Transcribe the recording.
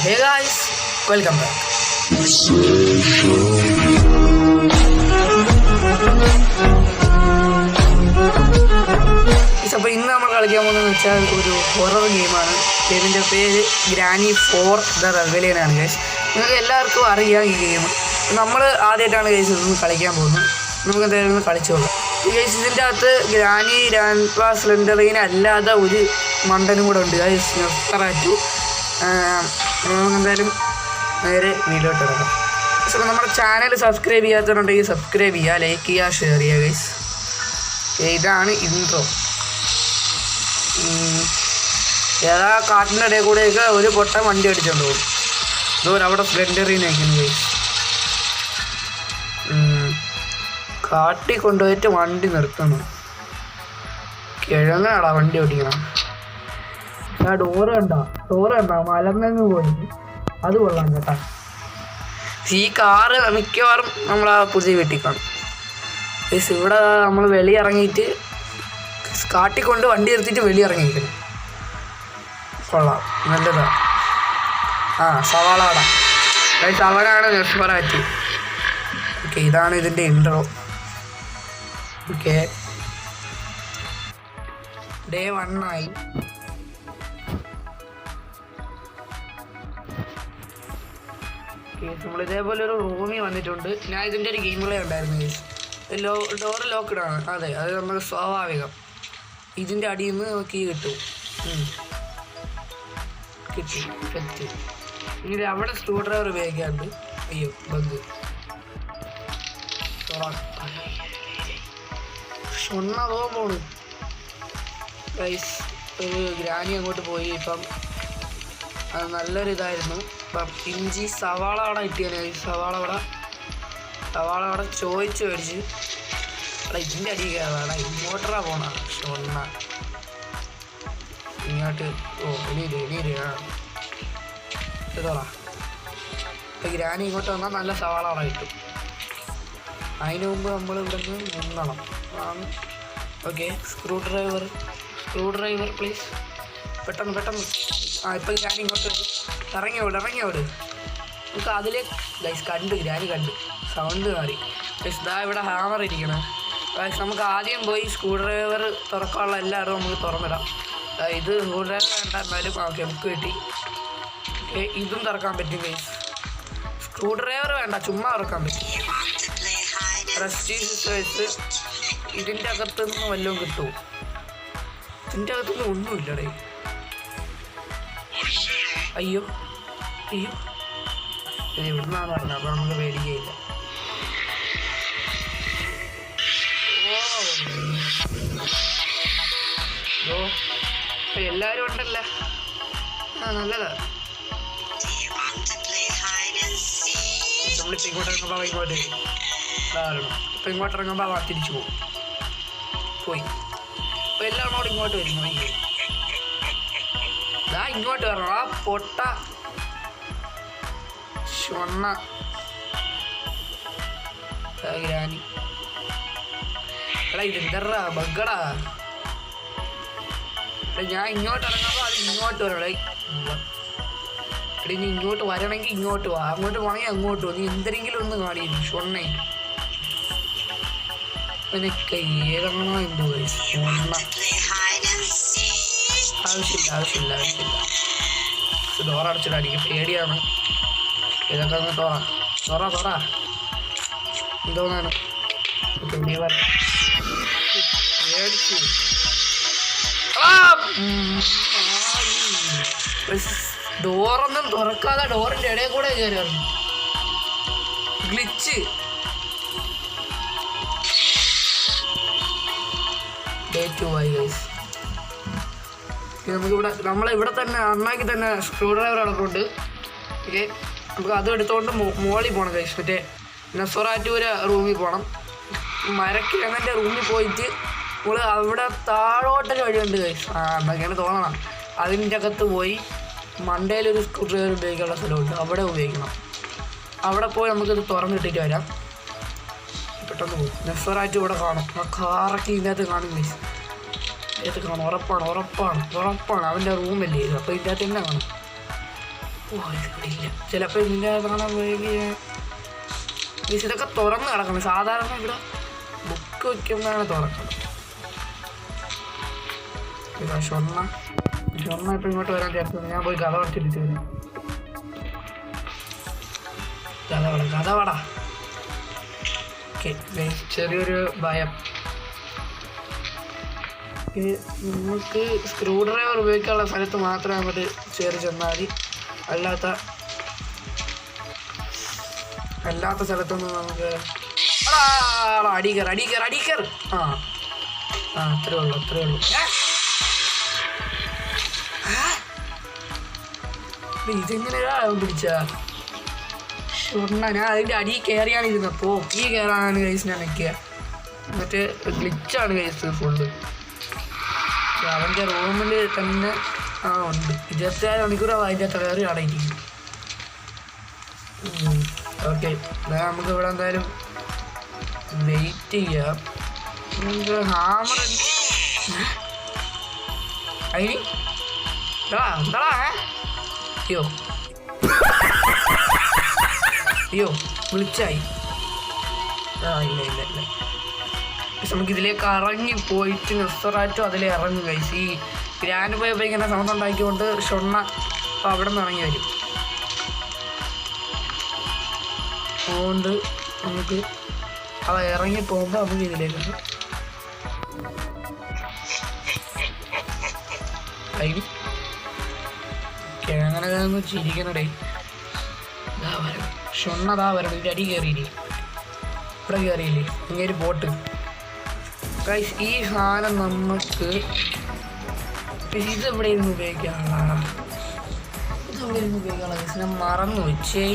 Hey guys, welcome back. അപ്പോൾ ഇന്ന് നമ്മൾ കളിക്കാൻ പോകുന്നതെന്ന് വെച്ചാൽ ഒരു ഹൊറർ ഗെയിമാണ്. ഗെയിമിൻ്റെ പേര് ഗ്രാനി 4 ദ റെവലിയൻ ആണ് ഗൈസ്. നിങ്ങൾക്ക് എല്ലാവർക്കും അറിയാം ഈ ഗെയിം. നമ്മൾ ആദ്യമായിട്ടാണ് ഗൈസ് ഇതൊന്ന് കളിക്കാൻ പോകുന്നത്. നമുക്ക് എന്തായാലും ഒന്ന് കളിച്ചു നോക്കാം. ഈ ഗൈസ് ഇതിൻ്റെ അകത്ത് ഗ്രാനി ഗ്രാൻഡ്പാ സ്ലെൻഡറിന് അല്ലാതെ ഒരു മണ്ടനും കൂടെ ഉണ്ട് ഗൈസ്, നെഫറാറ്റു. നമുക്ക് എന്തായാലും നേരെ വീഡിയോട്ട് ഇടാം. അപ്പോൾ നമ്മുടെ ചാനൽ സബ്സ്ക്രൈബ് ചെയ്യാത്തവരുണ്ടെങ്കിൽ സബ്സ്ക്രൈബ് ചെയ്യുക, ലൈക്ക് ചെയ്യുക, ഷെയർ ചെയ്യുക ഗൈസ്. ഇതാണ് ഇൻട്രോ. ഏതാ കാട്ടിൻ്റെ ഇടയിൽ കൂടെയൊക്കെ ഒരു പൊട്ട വണ്ടി അടിച്ചുകൊണ്ട് പോകും. ഇതുപോലെ അവിടെ സ്പ്ലെൻഡറിൽ നിൽക്കുന്നു ഗൈസ്. കാട്ടി കൊണ്ടുപോയിട്ട് വണ്ടി നിർത്തുന്നു. കിഴങ്ങാടാ വണ്ടി ഓടിക്കണം. ആ ഡോറ് കണ്ട മലർന്നു പോയി. അത് കൊള്ളാം കേട്ടാ. ഈ കാറ് മിക്കവാറും നമ്മളാ പുതിയ വീട്ടിൽ കാണും. ഇവിടെ നമ്മൾ വെളിയിറങ്ങിയിട്ട് കാട്ടിക്കൊണ്ട് വണ്ടി നിർത്തിയിട്ട് വെളിയിറങ്ങിയിരിക്കണം. കൊള്ളാം, നല്ലതാ. സവാളാട ഗൈസ്, അവനാണ് നെഫറാറ്റു. ഓക്കെ, ഇതാണ് ഇതിൻ്റെ ഇൻട്രോ. ഓക്കെ, ഡേ 1 ആയി. നമ്മൾ ഇതേപോലെ ഒരു റൂമിൽ വന്നിട്ടുണ്ട്. ഞാൻ ഇതിൻ്റെ ഒരു ഗെയിം പ്ലേ ഉണ്ടായിരുന്നു. ഡോറ് ലോക്ക്ഡാണ്. അതെ, അത് നമ്മൾ സ്വാഭാവികം. ഇതിൻ്റെ അടിയിൽ നിന്ന് കീ കിട്ടും. കിട്ടി സെറ്റ്. ഇങ്ങനെ അവിടെ സ്ക്രൂ ഡ്രൈവർ ഉപയോഗിക്കാറുണ്ട്. അയ്യോ ബഗ് പോണു ഗൈസ്. ഒരു ഗ്രാനി അങ്ങോട്ട് പോയി. ഇപ്പം അത് നല്ലൊരു ഇതായിരുന്നു. ഇപ്പം ഇഞ്ചി സവാള അവിടെ കിട്ടിയാണ്. സവാള അവിടെ ചോദിച്ച് മേടിച്ച് ഇതിൻ്റെ അടി കയറാണ്. ഇങ്ങോട്ടറാ പോണ ഷൊണ്ണ ഇങ്ങോട്ട്. ഇനി ഇതോളാ. ഇപ്പം ഗ്രാനി ഇങ്ങോട്ട് വന്നാൽ നല്ല സവാള അവിടെ കിട്ടും. അതിന് മുമ്പ് നമ്മൾ ഇവിടെ നിന്ന് മുങ്ങണം. Okay, screwdriver please. പെട്ടെന്ന്. ഇപ്പം ഗ്രാനി ഇങ്ങോട്ട് വരും. ഇറങ്ങിയോട്. നമുക്ക് അതിലേക്ക് ഗൈസ് ഗ്രാനി കണ്ടു. സൗണ്ട് മാറി ഗൈസ്. ഇതാ ഇവിടെ ഹാമർ ഇരിക്കണം ഗൈസ്. നമുക്ക് ആദ്യം പോയി സ്ക്രൂ ഡ്രൈവർ തുറക്കാനുള്ള എല്ലാവരും നമുക്ക് തുറന്നിടാം. ഇത് സ്ക്രൂ ഡ്രൈവർ വേണ്ട, എന്നാലും ഓക്കെ നമുക്ക് കിട്ടി. ഇതും തുറക്കാൻ പറ്റും ഗൈസ്. സ്ക്രൂ ഡ്രൈവർ വേണ്ട, ചുമ്മാ തുറക്കാൻ പറ്റും. പ്രസ്റ്റീജ് ഇതിൻ്റെ അകത്തുനിന്ന് വല്ലതും കിട്ടുമോ? ഇതിൻ്റെ അകത്തുനിന്ന് ഒന്നുമില്ലടേ. അയ്യോ ഇത് ഇവിടുന്നാണ് പറഞ്ഞത്. അപ്പോൾ നമുക്ക് പേടിക്കുകയില്ല. ഓ എല്ലാവരും ഉണ്ടല്ലോ. നല്ലതാ. നമ്മളിപ്പോൾ ഇങ്ങോട്ടിറങ്ങുമ്പോൾ ഇങ്ങോട്ടിറങ്ങുമ്പോൾ തിരിച്ചു പോയി. അപ്പോൾ എല്ലാം കൂടെ ഇങ്ങോട്ട് വരുന്നു. ഇങ്ങോട്ട് വരണം. ആ പൊട്ട ഷൊണ്ണ ഗ്രാനി. എടാ ഇതെന്തറാ ബഗ്ഗടാ. ഞാൻ ഇങ്ങോട്ട് ഇറങ്ങുമ്പോൾ അത് ഇങ്ങോട്ട് വരണം. എടീ നീ ഇങ്ങോട്ട് വരണമെങ്കിൽ ഇങ്ങോട്ട് വാ, അങ്ങോട്ട് പോകണമെങ്കിൽ അങ്ങോട്ട് പോ. നീ എന്തെങ്കിലും ഒന്ന് കാണിയിരുന്നു ഷൊണ്ണേ. നിനക്ക് ഏതാണോ എന്തോ ഷൊണ്ണ. ആവശ്യമില്ല. ഡോറടച്ചിടാ, എനിക്ക് പേടിയാണ്. ഇതൊക്കെ ഒന്ന് തുറ എന്തോന്നാണ് പേടിച്ചു. ഡോറൊന്നും തുറക്കാതെ ഡോറിൻ്റെ ഇടയിൽ കൂടെ കയറിയായിരുന്നു. ഗ്ലിച്ച്. ഡേ 2 ആയി ഗൈസ്. നമ്മളിവിടെ തന്നെ അണ്ണാക്കി തന്നെ സ്ക്രൂ ഡ്രൈവർ അടക്കമുണ്ട്. ഓക്കെ, നമുക്ക് അതും എടുത്തുകൊണ്ട് മോളിൽ പോകണം ഗൈസ്. മറ്റേ നെഫറാറ്റുവിൻ്റെ റൂമിൽ പോകണം. മരക്കിഴങ്ങൻ്റെ റൂമിൽ പോയിട്ട് നമ്മൾ അവിടെ താഴോട്ടൊരു വഴിയുണ്ട് ഗൈസ്. എന്നൊക്കെയാണ് തോന്നണം. അതിൻ്റെ അകത്ത് പോയി മണ്ടയിലൊരു സ്ക്രൂ ഡ്രൈവർ ഉപയോഗിക്കാനുള്ള സ്ഥലമുണ്ട്. അവിടെ ഉപയോഗിക്കണം. അവിടെ പോയി നമുക്കിത് തുറന്നിട്ടിട്ട് വരാം. പെട്ടെന്ന് പോകും. നെഫറാറ്റു ഇവിടെ കാണും. ആ കാറൊക്കെ ഇതിനകത്ത് കാണും ഗൈസ്. ഇതിനകത്ത് കാണും. ഉറപ്പാണ് അവൻ്റെ റൂമല്ലേ ഇത്. അപ്പോൾ ഇതിനകത്ത് തന്നെ കാണും. ഇല്ല ചിലപ്പോൾ ഇതിൻ്റെ കാണാൻ ഇതൊക്കെ തുറന്ന് കിടക്കണം. സാധാരണ ഇവിടെ ബുക്ക് വയ്ക്കുമ്പോഴാണ് തുറക്കുന്നത്. ഷൊണ്ണ ഇപ്പം ഇങ്ങോട്ട് വരാൻ ചേർത്തത്. ഞാൻ പോയി കഥ പഠിച്ചിട്ട് വരും. കഥ വട. ഓക്കെ, ചെറിയൊരു ഭയം. ഇത് നമുക്ക് സ്ക്രൂ ഡ്രൈവർ ഉപയോഗിക്കാനുള്ള സ്ഥലത്ത് മാത്രമേ അങ്ങോട്ട് കയറി ചെന്നാൽ മതി. അല്ലാത്ത സ്ഥലത്തൊന്നും നമുക്ക് അടിക്കർ. അത്രേ ഉള്ളൂ. ഇതെങ്ങനെയാ പിടിച്ച ഞാൻ അതിൻ്റെ അടിയിൽ കയറിയാണ് ഇരുന്നപ്പോൾ ഈ കയറാനാണ് കൈസ് ഞാൻ നിൽക്കുക. എന്നിട്ട് ഗ്ലിച്ചാണ് കൈസ് ഫുള്ള്. അവൻ്റെ റൂമിൽ തന്നെ ഉണ്ട്. 24 മണിക്കൂറാണ് അതിൻ്റെ അകത്ത് കയറി അടയിരിക്കും. ഓക്കെ, നമുക്ക് ഇവിടെ എന്തായാലും വെയിറ്റ് ചെയ്യാം. ഹാമർ അതിന് എന്താ അയ്യോ വിളിച്ചായി. ഇല്ല നമുക്ക് ഇതിലേക്ക് ഇറങ്ങി പോയിട്ട് നെസ്സറായിട്ടും അതിൽ ഇറങ്ങും കഴിച്ച്. ഈ ഗ്രാൻഡ് പോയപ്പോൾ ഇങ്ങനെ സൗണ്ട് ഉണ്ടാക്കിക്കൊണ്ട് ഷൊണ്ണ അപ്പോൾ അവിടെ നിന്ന് ഇറങ്ങി വരും. അതുകൊണ്ട് നമുക്ക് അവ ഇറങ്ങി പോകുമ്പോൾ നമുക്ക് ഇതിലേക്ക് അങ്ങനെ ഒന്ന് ചിരിക്കണടേ. ഷൊണ്ണതാ വരണം. ഇതിൻ്റെ അടി കയറിയില്ലേ? ഇവിടെ കയറിയില്ലേ? ഇങ്ങനെ ബോട്ട് ഗൈസ്. ഈ സാധനം നമുക്ക് ഇതെവിടെ ഇരുന്ന് ഉപയോഗിക്കാനുള്ള ഞാൻ മറന്നു വെച്ചേ.